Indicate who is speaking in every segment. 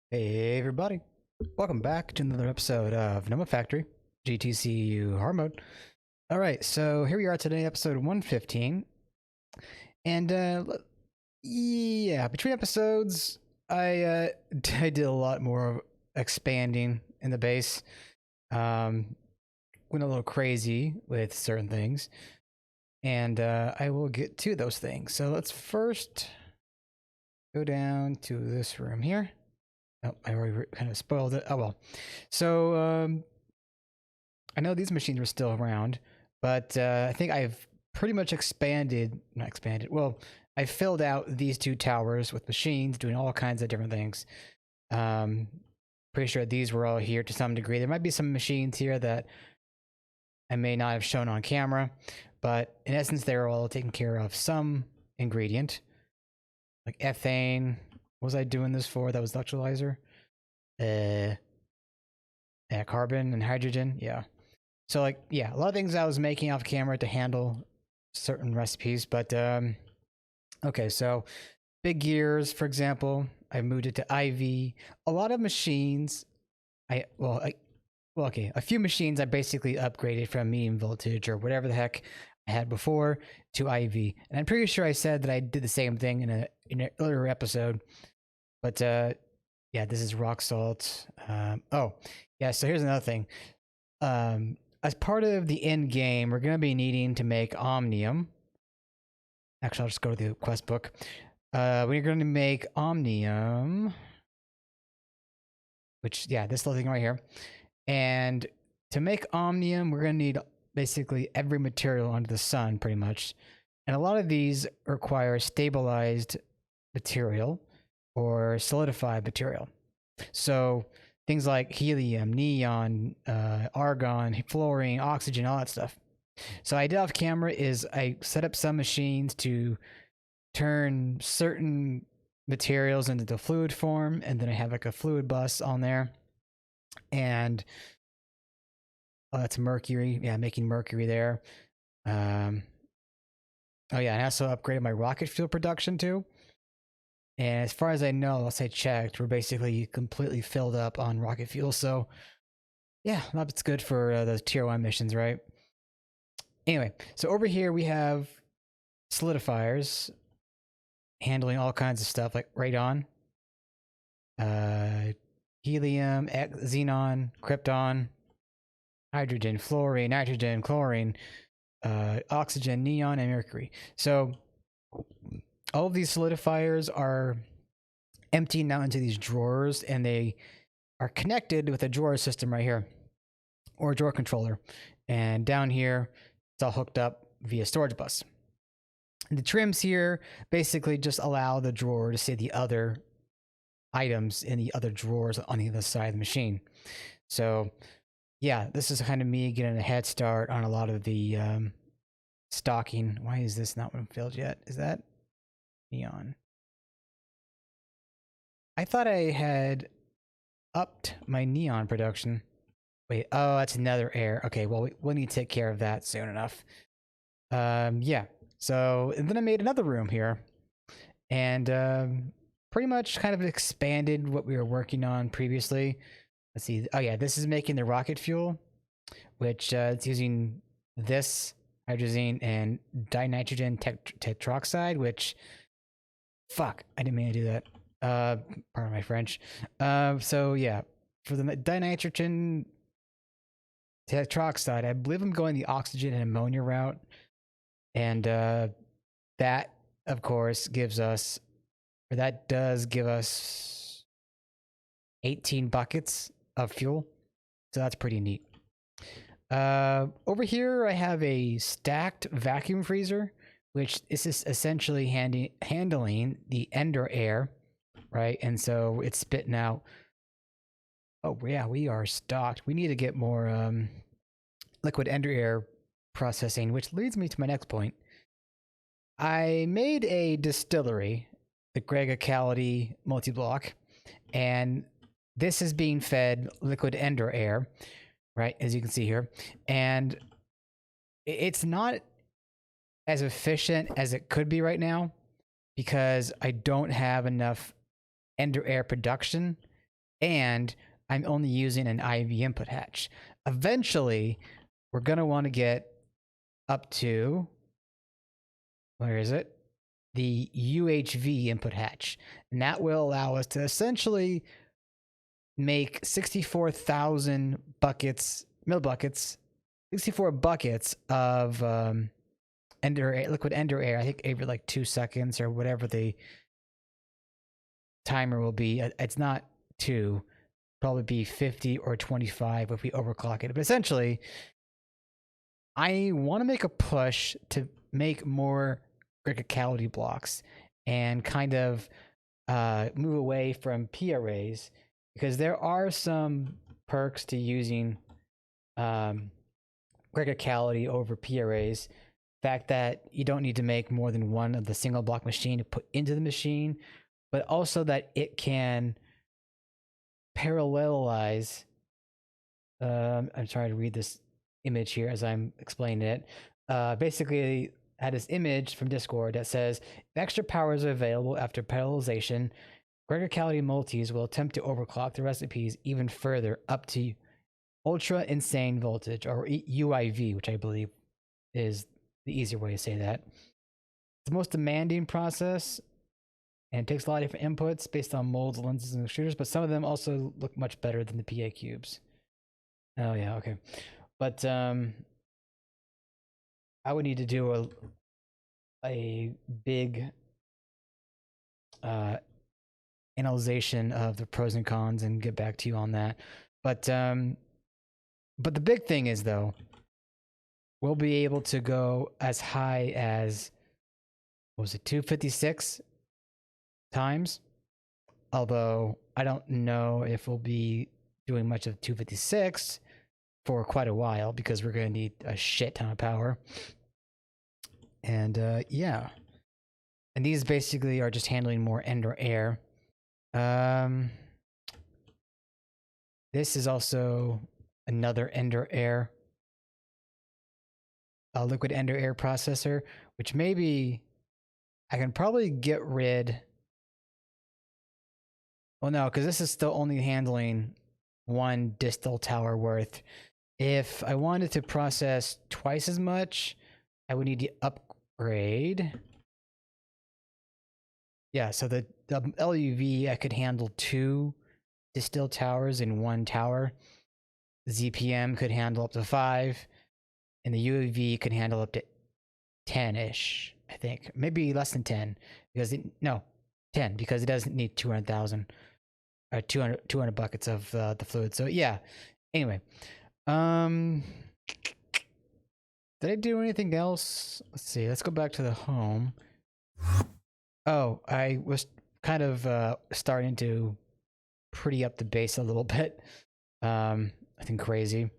Speaker 1: Hey everybody, welcome back to another episode of Nomi Factory, GTCEu hard mode. Alright, so here we are today, episode 115. And yeah, between episodes, I did a lot more of expanding in the base. Went a little crazy with certain things. And I will get to those things. So let's first go down to this room here. Oh, I already kind of spoiled it. Oh well. So I know these machines were still around, but I think I've pretty much not expanded. Well, I filled out these two towers with machines doing all kinds of different things. Pretty sure these were all here to some degree. There might be some machines here that I may not have shown on camera, but in essence, they're all taking care of some ingredient, like ethane. What was I doing this for? That was the electrolyzer. Carbon and hydrogen. Yeah. So like, yeah, a lot of things I was making off camera to handle certain recipes, but okay. So big gears, for example, I moved it to IV. A lot of machines, okay, a few machines I basically upgraded from medium voltage or whatever the heck I had before to IV, and I'm pretty sure I said that I did the same thing in an earlier episode. But yeah, this is rock salt. Oh, yeah. So here's another thing. As part of the end game, we're gonna be needing to make omnium. Actually, I'll just go to the quest book. We're going to make omnium, which, yeah, this little thing right here. And to make omnium, we're going to need basically every material under the sun, pretty much. And a lot of these require stabilized material or solidified material. So things like helium, neon, argon, fluorine, oxygen, all that stuff. So I did off camera is I set up some machines to turn certain materials into the fluid form, and then I have like a fluid bus on there. And that's mercury. Yeah, making mercury there. Oh yeah, and I also upgraded my rocket fuel production too. And as far as I know, unless I checked, we're basically completely filled up on rocket fuel. So yeah, that's good for those tier 1 missions, right? Anyway, so over here we have solidifiers handling all kinds of stuff like radon, helium, xenon, krypton, hydrogen, fluorine, nitrogen, chlorine, oxygen, neon, and mercury. So all of these solidifiers are emptying out into these drawers, and they are connected with a drawer system right here, or a drawer controller. And down here, it's all hooked up via storage bus. The trims here basically just allow the drawer to see the other items in the other drawers on the other side of the machine. So yeah, this is kind of me getting a head start on a lot of the stocking. Why is this not filled yet? Is that neon? I thought I had upped my neon production. Wait, oh, that's another air. Okay, well, we'll need to take care of that soon enough. Yeah. So, and then I made another room here, and pretty much kind of expanded what we were working on previously. Let's see. Oh yeah, this is making the rocket fuel, which it's using this hydrazine and dinitrogen tetroxide, which, fuck, I didn't mean to do that. Pardon my French. So yeah, for the dinitrogen tetroxide, I believe I'm going the oxygen and ammonia route. And that, of course, gives us, or that does give us 18 buckets of fuel. So that's pretty neat. Over here, I have a stacked vacuum freezer, which is essentially handling the ender air, right? And so it's spitting out. Oh, yeah, we are stocked. We need to get more liquid ender air processing, which leads me to my next point. I made a distillery, the GregTech multi-block, and this is being fed liquid ender air, right, as you can see here. And it's not as efficient as it could be right now because I don't have enough ender air production and I'm only using an IV input hatch. Eventually, we're going to want to get up to, where is it? The UHV input hatch. And that will allow us to essentially make 64,000 buckets, mil buckets, 64 buckets of ender air, liquid ender air. I think every like 2 seconds or whatever the timer will be. It's not 2, probably be 50 or 25 if we overclock it. But essentially, I want to make a push to make more criticality blocks and kind of move away from P arrays, because there are some perks to using criticality over P arrays. The fact that you don't need to make more than one of the single block machine to put into the machine, but also that it can parallelize. I'm trying to read this image here as I'm explaining it. Basically, I had this image from Discord that says, if extra powers are available after parallelization, criticality multis will attempt to overclock the recipes even further up to ultra insane voltage, or UIV, which I believe is the easier way to say that. It's the most demanding process, and it takes a lot of different inputs based on molds, lenses, and extruders, but some of them also look much better than the PA cubes. Oh yeah, okay. But I would need to do a big analyzation of the pros and cons and get back to you on that. But the big thing is, though, we'll be able to go as high as, what was it, 256 times? Although I don't know if we'll be doing much of 256 for quite a while, because we're going to need a shit ton of power. And yeah. And these basically are just handling more ender air. This is also another ender air, a liquid ender air processor, which maybe I can probably get rid. Well, no, because this is still only handling one distill tower worth. If I wanted to process twice as much, I would need to upgrade. Yeah, so the LUV, I could handle 2 distill towers in 1 tower. The ZPM could handle up to 5, and the UAV could handle up to 10-ish, I think. Maybe less than 10, because no, 10, because it doesn't need 200,000 or 200 buckets of the fluid. So yeah. Anyway, did I do anything else? Let's see. Let's go back to the home. Oh, I was kind of starting to pretty up the base a little bit. Nothing crazy.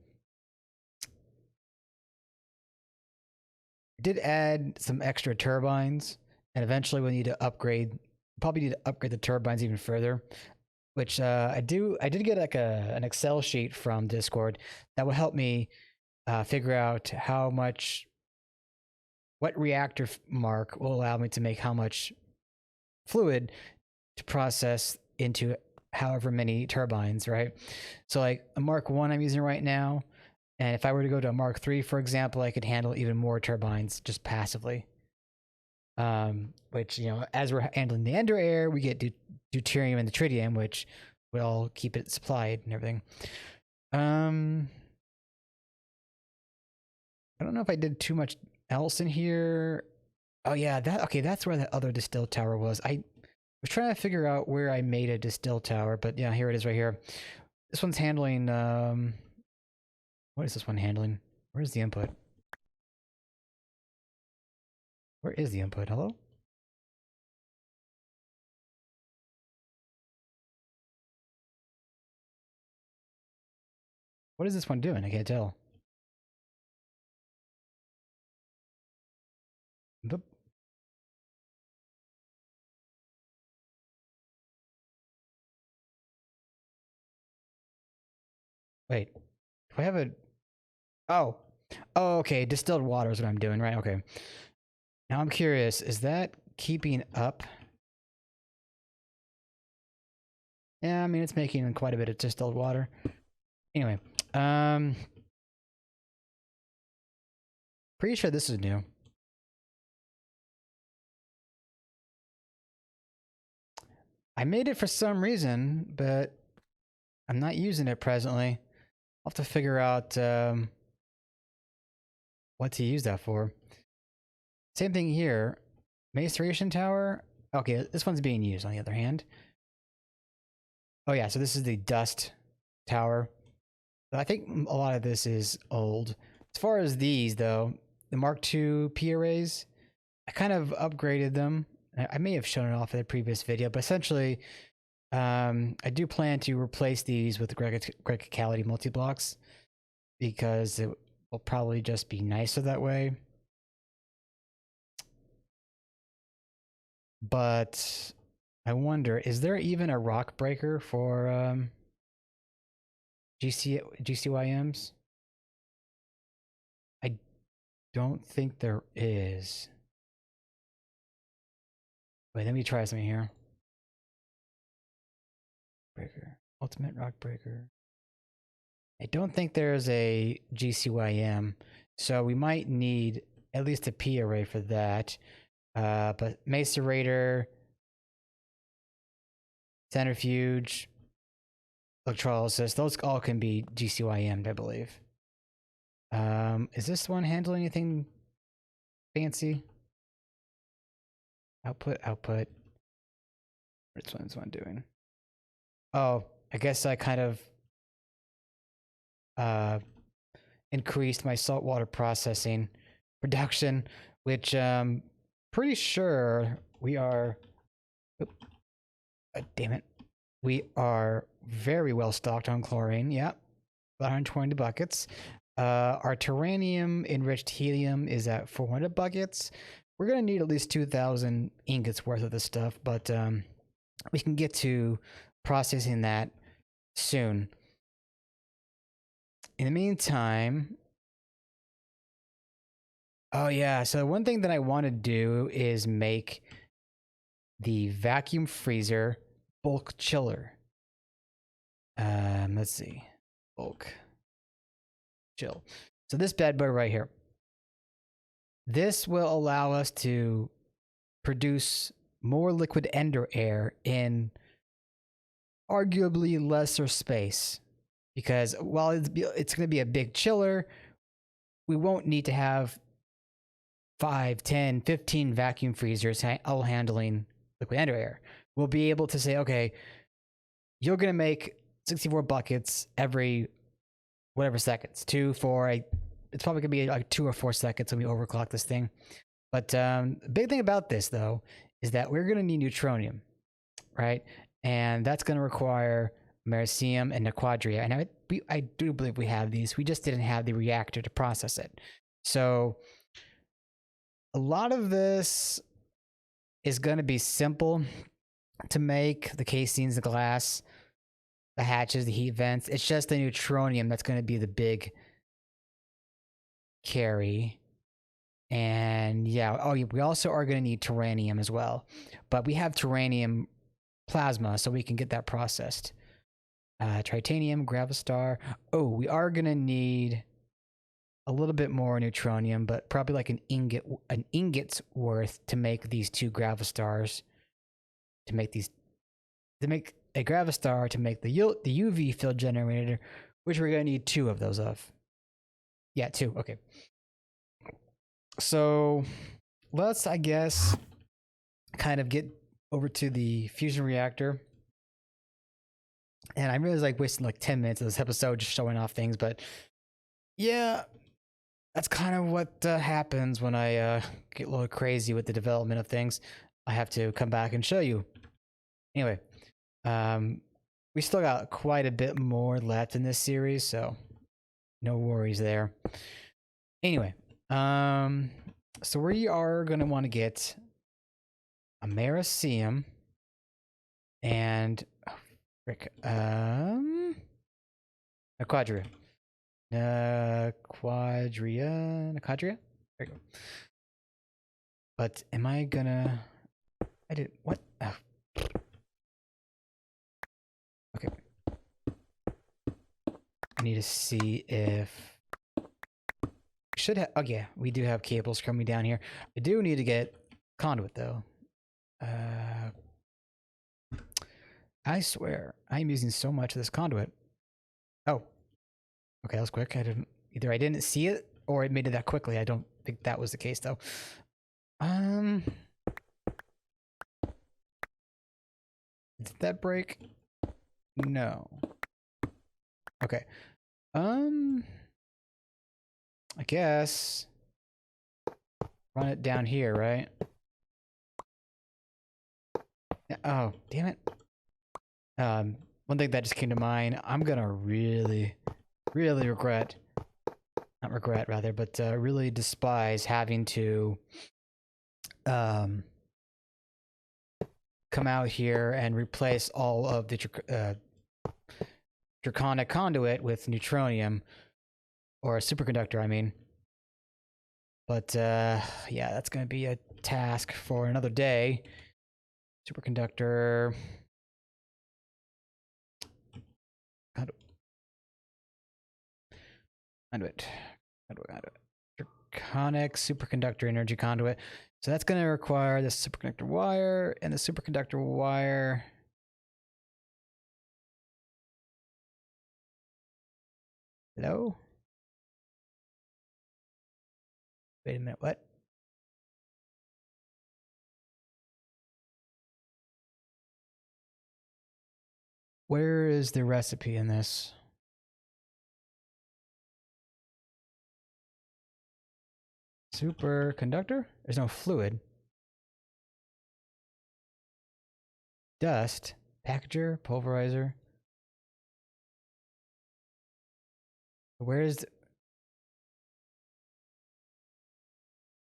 Speaker 1: I did add some extra turbines, and eventually we'll need to upgrade. Probably need to upgrade the turbines even further, which I did get like an Excel sheet from Discord that will help me figure out how much, what reactor mark will allow me to make how much fluid to process into however many turbines, right? So like a Mark 1 I'm using right now, and if I were to go to a Mark 3, for example, I could handle even more turbines just passively. Which, you know, as we're handling the ender air, we get deuterium and the tritium, which will keep it supplied and everything. I don't know if I did too much else in here. Oh yeah, that's where the other distill tower was. I was trying to figure out where I made a distill tower, but yeah, here it is right here. This one's handling, what is this one handling? Where's the input? Where is the input? Hello? What is this one doing? I can't tell. Boop. Wait, do I have a... Oh. Oh, okay. Distilled water is what I'm doing, right? Okay. Now I'm curious, is that keeping up? Yeah, I mean, it's making quite a bit of distilled water. Anyway, pretty sure this is new. I made it for some reason, but I'm not using it presently. I'll have to figure out what to use that for. Same thing here. Maceration tower. Okay, this one's being used on the other hand. Oh yeah, so this is the dust tower. I think a lot of this is old. As far as these though, the Mark II P arrays, I kind of upgraded them. I may have shown it off in a previous video, but essentially, I do plan to replace these with the GregTech multi-blocks because it will probably just be nicer that way. But I wonder, is there even a rock breaker for GCYMs? I don't think there is. Wait, let me try something here. Breaker. Ultimate rock breaker. I don't think there's a GCYM, so we might need at least a P array for that. But macerator, centrifuge, electrolysis, those all can be GCYM'd, I believe. Is this one handling anything fancy? Output. What's this one doing? Oh, I guess I kind of increased my saltwater processing production, which pretty sure we are. Damn it. We are very well stocked on chlorine. Yeah, 120 buckets. Our terranium enriched helium is at 400 buckets. We're going to need at least 2,000 ingots worth of this stuff, but we can get to processing that soon. In the meantime, oh yeah, so one thing that I want to do is make the vacuum freezer bulk chiller. Let's see, bulk chill. So this bad boy right here. This will allow us to produce more liquid ender air in arguably lesser space. Because while it's going to be a big chiller, we won't need to have 5, 10, 15 vacuum freezers all handling liquid ender air. We'll be able to say, okay, you're going to make 64 buckets every whatever seconds, 2, 4. It's probably going to be like 2 or 4 seconds when we overclock this thing. But the big thing about this, though, is that we're going to need Neutronium, right? And that's going to require Americium and Quadria. And I do believe we have these. We just didn't have the reactor to process it. So a lot of this is going to be simple to make. The casings, the glass, the hatches, the heat vents. It's just the Neutronium that's going to be the big carry. And yeah, oh, we also are going to need terranium as well. But we have terranium plasma, so we can get that processed. Tritanium, Gravistar. Oh, we are going to need a little bit more Neutronium, but probably like an ingot's worth to make these 2 Gravistars. To make a Gravistar to make the UV field generator, which we're going to need 2 of those of. Yeah, 2. Okay. So let's, I guess, kind of get over to the fusion reactor. And I really like wasting like 10 minutes of this episode just showing off things, but yeah, that's kind of what happens when I get a little crazy with the development of things. I have to come back and show you. Anyway, we still got quite a bit more left in this series, so no worries there. Anyway, so we are going to want to get Americium and a Quadria. Quadria? There you go. But am I gonna... I did... What? Oh. I need to see if should have. Oh yeah, we do have cables coming down here. I do need to get conduit though. I swear I'm using so much of this conduit. Oh, okay, that was quick. I didn't see it or it made it that quickly. I don't think that was the case though. Did that break? No. Okay. I guess run it down here, right? Oh, damn it. One thing that just came to mind, I'm gonna really regret, not regret rather, but really despise having to come out here and replace all of the draconic conduit with neutronium, or a superconductor, I mean. But yeah, that's gonna be a task for another day. Superconductor. Conduit. Draconic superconductor energy conduit. So that's going to require the superconductor wire, and the superconductor wire. Hello? Wait a minute, what? Where is the recipe in this? Superconductor? There's no fluid. Dust. Packager. Pulverizer. Where's the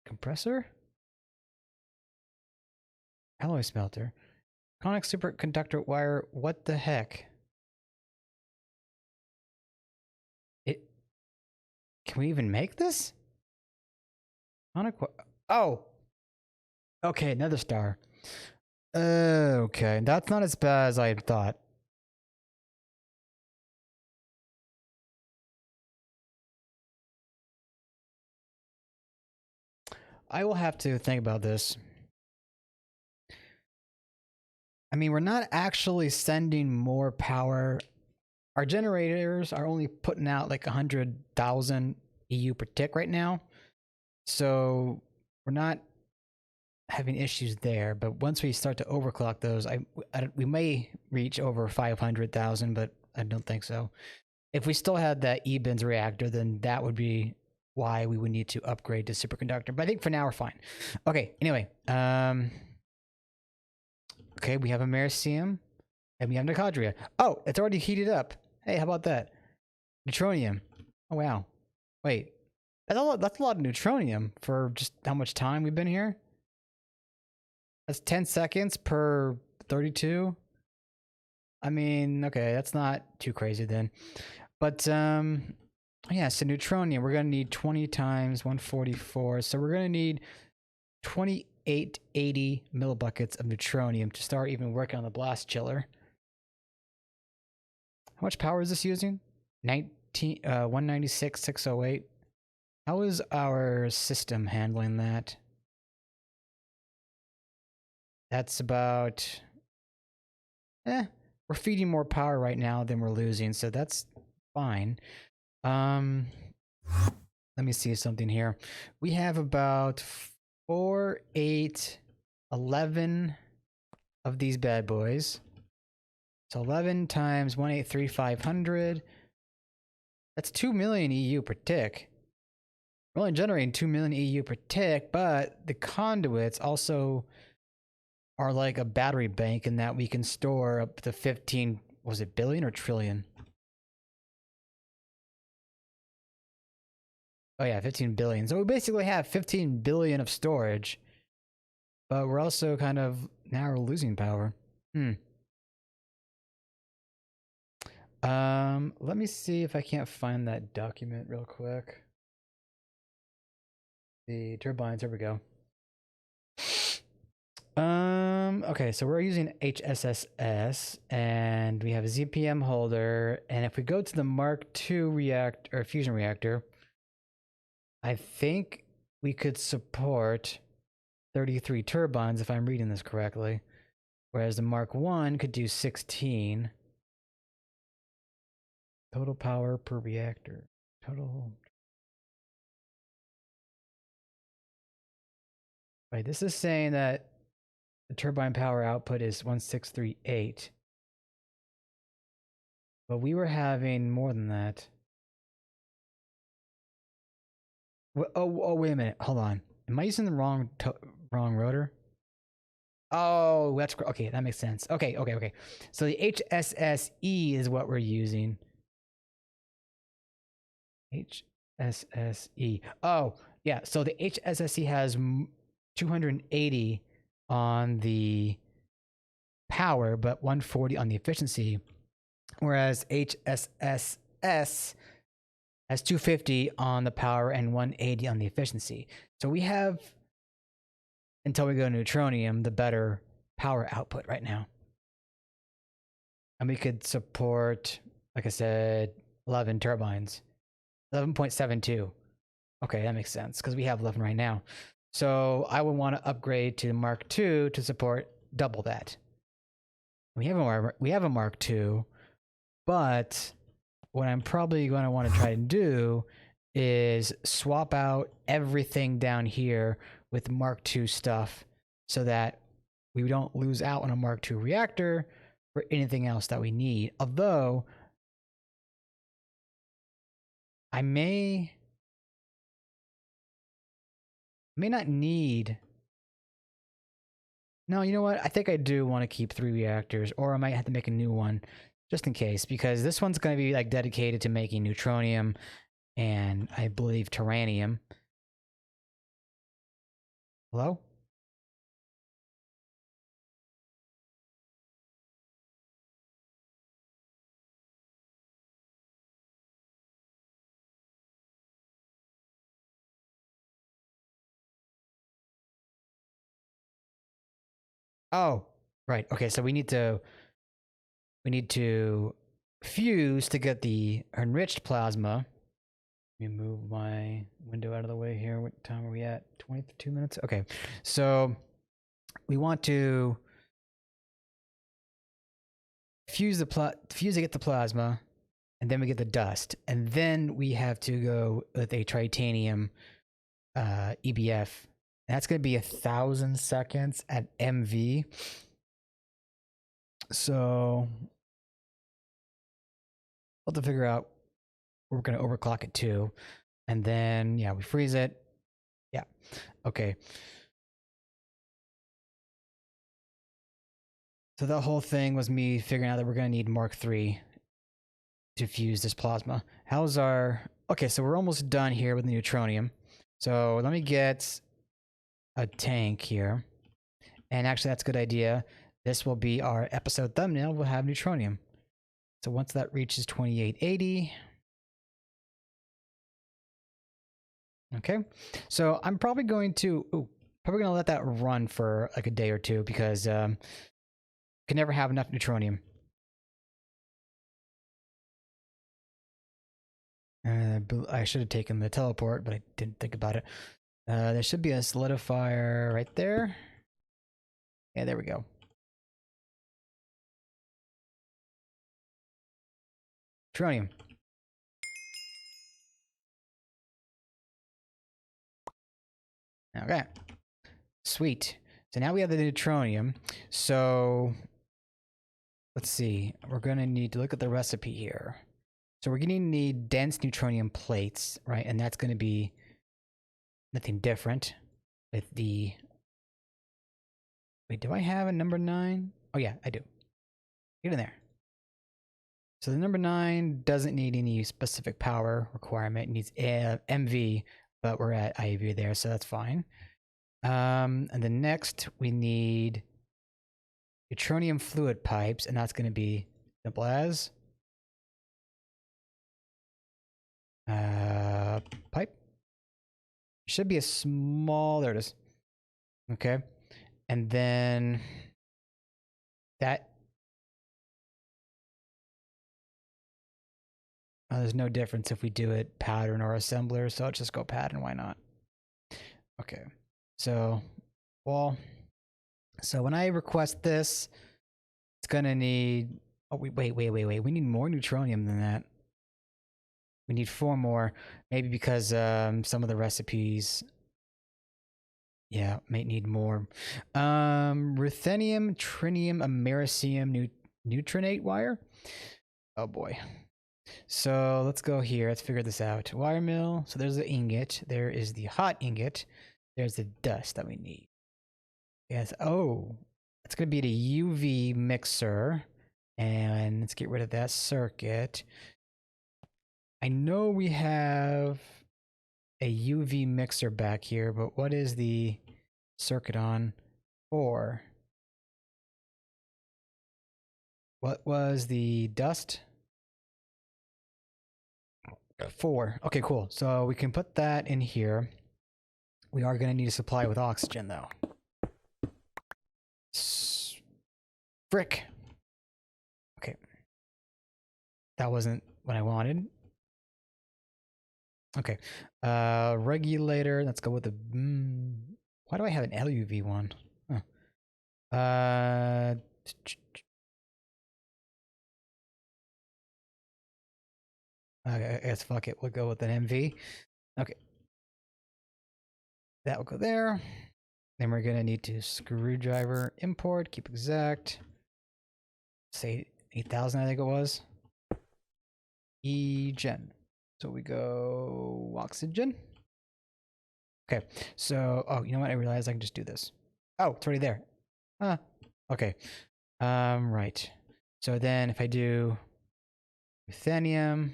Speaker 1: compressor? Alloy smelter. Conic superconductor wire. What the heck? Can we even make this? Oh! Okay, another star. Okay, that's not as bad as I thought. I will have to think about this. I mean, we're not actually sending more power. Our generators are only putting out like 100,000 EU per tick right now. So we're not having issues there. But once we start to overclock those, we may reach over 500,000, but I don't think so. If we still had that E-bins reactor, then that would be why we would need to upgrade to superconductor. But I think for now we're fine. Okay, anyway. Okay, we have Americium, and we have Nicodria. Oh, it's already heated up. Hey, how about that? Neutronium. Oh, wow. Wait, that's a lot of neutronium for just how much time we've been here. That's 10 seconds per 32. I mean, okay, that's not too crazy then. But, yeah, so neutronium, we're going to need 20 times 144. So we're going to need 2880 millibuckets of neutronium to start even working on the blast chiller. How much power is this using? 196,608. How is our system handling that? That's about... we're feeding more power right now than we're losing, so that's fine. Let me see something here. We have about 4, 8, 11 of these bad boys. So 11 times 183,500. That's 2 million EU per tick. We're only generating 2 million EU per tick, but the conduits also are like a battery bank in that we can store up to 15, was it billion or trillion? Oh yeah, 15 billion. So we basically have 15 billion of storage, but we're also kind of, now we're losing power. Let me see if I can't find that document real quick. The turbines, here we go. Okay, so we're using HSSS, and we have a ZPM holder, and if we go to the Mark II reactor or fusion reactor, I think we could support 33 turbines if I'm reading this correctly, whereas the Mark I could do 16. Total power per reactor. Total. Right, this is saying that the turbine power output is 1638. But we were having more than that. Oh, wait a minute. Hold on. Am I using the wrong rotor? Oh, that's okay. That makes sense. Okay. So the HSSE is what we're using. HSSE. Oh, yeah. So the HSSE has 280 on the power, but 140 on the efficiency. Whereas HSSS has 250 on the power and 180 on the efficiency. So we have, until we go to Neutronium, the better power output right now. And we could support, like I said, 11 turbines. 11.72. Okay, that makes sense because we have 11 right now. So I would want to upgrade to the Mark II to support double that. We have a Mark II, but what I'm probably going to want to try to do is swap out everything down here with Mark II stuff so that we don't lose out on a Mark II reactor or anything else that we need. Although I may not need. No, you know what? I think I do want to keep 3 reactors, or I might have to make a new one just in case, because this one's going to be like dedicated to making Neutronium and I believe Terranium. Hello? Oh, right. Okay, so we need to fuse to get the enriched plasma. Let me move my window out of the way here. What time are we at? 22 minutes? Okay. So we want to fuse to get the plasma, and then we get the dust. And then we have to go with a titanium EBF. And that's going to be 1,000 seconds at MV. So we'll have to figure out we're going to overclock it too. And then, yeah, we freeze it. Yeah. Okay. So the whole thing was me figuring out that we're going to need Mark III to fuse this plasma. How's our... Okay, so we're almost done here with the Neutronium. So let me get a tank here. And actually, that's a good idea. This will be our episode thumbnail. We'll have Neutronium. So once that reaches 2880... Okay, so I'm probably going to let that run for like a day or two because can never have enough Neutronium. I should have taken the teleport, but I didn't think about it. There should be a solidifier right there. Yeah, there we go. Neutronium. Okay. Sweet. So now we have the Neutronium. So let's see. We're going to need to look at the recipe here. So we're going to need dense Neutronium plates, right? And that's going to be nothing different with the... Wait, do I have a number 9? Oh yeah, I do. Get in there. So the number 9 doesn't need any specific power requirement. It needs MV, but we're at IV there, so that's fine. And then next we need Neutronium fluid pipes, and that's going to be simple as pipe. Should be a small... There it is. Okay. And then that... there's no difference if we do it pattern or assembler, so let's just go pattern, why not? Okay, so, well, so when I request this, it's gonna need... Oh, wait. We need more Neutronium than that. We need 4 more, maybe because some of the recipes... Yeah, might need more. Ruthenium, trinium, americium, neutronate wire? Oh boy. So let's go here. Let's figure this out. Wire mill. So there's the ingot. There is the hot ingot. There's the dust that we need. Yes. Oh, it's going to be the UV mixer. And let's get rid of that circuit. I know we have a UV mixer back here, but what is the circuit on for? What was the dust? 4. Okay, cool. So we can put that in here. We are going to need a supply with oxygen, though. Frick. Okay. That wasn't what I wanted. Okay. Regulator. Let's go with the... why do I have an LUV one? Huh. I guess fuck it. We'll go with an MV. Okay. That will go there. Then we're going to need to screwdriver import, keep exact. Say 8,000, I think it was. E-gen. So we go oxygen. Okay. So, oh, you know what? I realized I can just do this. Oh, it's already there. Huh. Okay. Right. So then if I do ruthenium,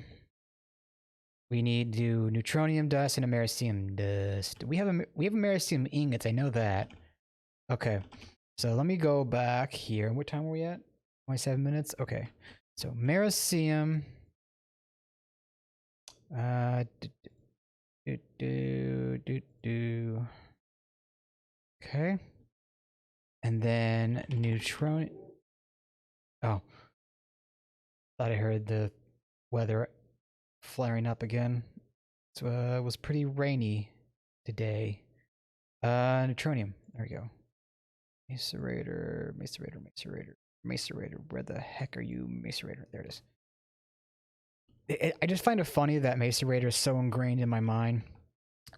Speaker 1: we need to do neutronium dust and americium dust. We have americium ingots, I know that. Okay. So let me go back here. What time are we at? 27 minutes? Okay. So americium. Okay. And then neutronium. Oh. Thought I heard the weather flaring up again. So it was pretty rainy today. Neutronium. There we go. Macerator. Where the heck are you, Macerator? There it is. I just find it funny that Macerator is so ingrained in my mind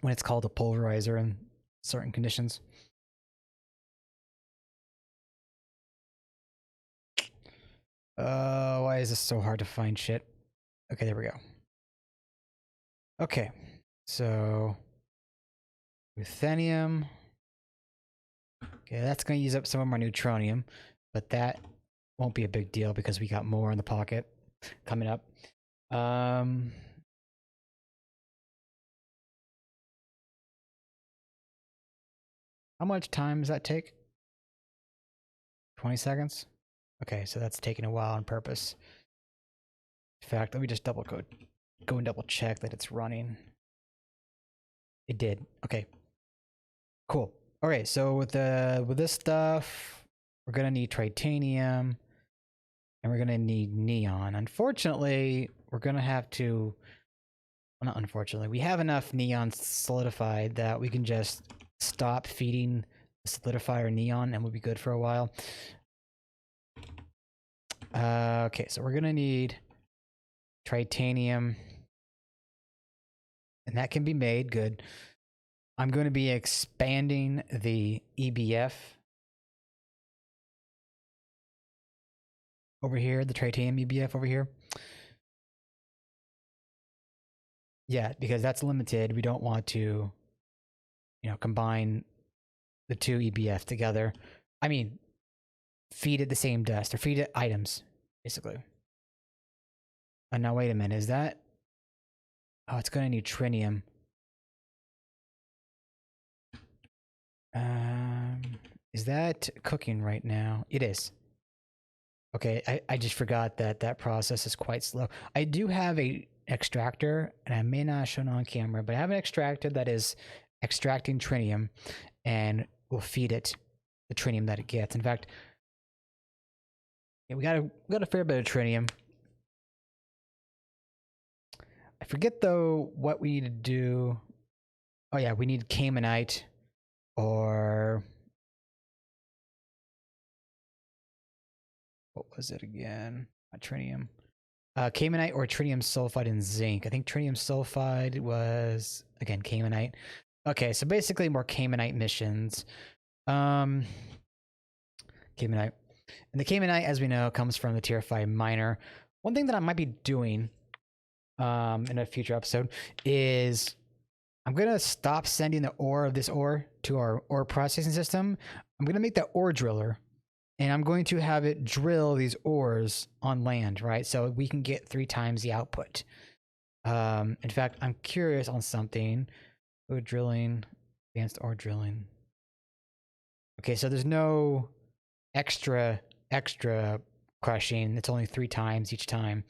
Speaker 1: when it's called a pulverizer in certain conditions. Why is this so hard to find shit? Okay, there we go. Okay, so ruthenium. Okay, that's going to use up some of my neutronium, but that won't be a big deal because we got more in the pocket coming up. How much time does that take? 20 seconds? Okay, so that's taking a while on purpose. In fact, let me just go and double check that it's running. It did. Okay. Cool. Okay, so with this stuff, we're gonna need titanium, and we're gonna need neon. Unfortunately, we're gonna have to... Well, not unfortunately. We have enough neon solidified that we can just stop feeding the solidifier neon and we'll be good for a while. Okay, so we're gonna need titanium, and that can be made. Good. I'm going to be expanding the EBF over here, the titanium EBF over here. Yeah, because that's limited. We don't want to, combine the 2 EBF together. I mean, feed it the same dust, or feed it items, basically. Now, wait a minute. Is that... Oh, it's going to need trinium. Is that cooking right now? It is. Okay, I just forgot that process is quite slow. I do have a extractor, and I may not show it on camera, but I have an extractor that is extracting trinium, and we'll feed it the tritium that it gets. In fact, yeah, we got a fair bit of tritium. I forget though what we need to do. Oh yeah, we need caymanite or what was it again? Not tritium. Caymanite or tritium sulfide and zinc. I think tritium sulfide was again caymanite. Okay, so basically more caymanite missions. Caymanite. And the caymanite, as we know, comes from the tier 5 miner. One thing that I might be doing in a future episode is I'm gonna stop sending the ore of this ore to our ore processing system. I'm gonna make that ore driller, and I'm going to have it drill these ores on land, right? So we can get 3 times the output. In fact, I'm curious on something. Ore drilling, advanced ore drilling. Okay, so there's no extra crushing. It's only 3 times each time.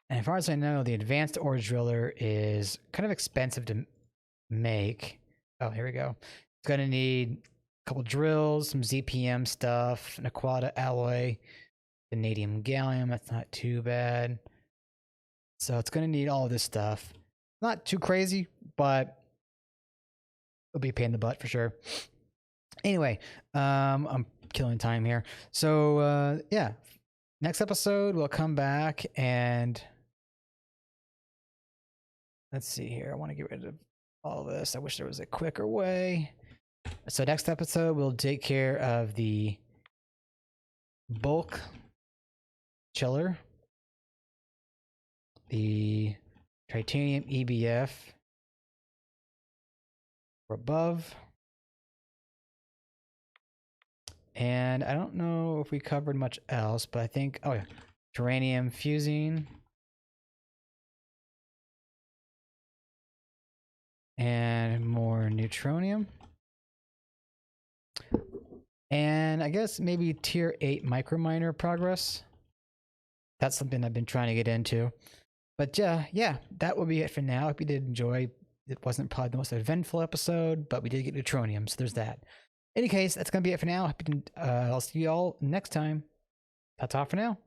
Speaker 1: And as far as I know, the advanced ore driller is kind of expensive to make. Oh, here we go. It's going to need a couple drills, some ZPM stuff, an aquata alloy, vanadium gallium. That's not too bad. So it's going to need all of this stuff. Not too crazy, but it'll be a pain in the butt for sure. Anyway, I'm killing time here. So yeah, next episode we'll come back and let's see here. I want to get rid of all this. I wish there was a quicker way. So next episode we'll take care of the bulk chiller, the titanium EBF above. And I don't know if we covered much else, but I think, oh yeah, uranium fusing. And more neutronium. And I guess maybe tier 8 microminer progress. That's something I've been trying to get into. But yeah, that will be it for now. I hope you did enjoy. It wasn't probably the most eventful episode, but we did get neutronium, so there's that. In any case, that's going to be it for now. I'll see you all next time. That's all for now.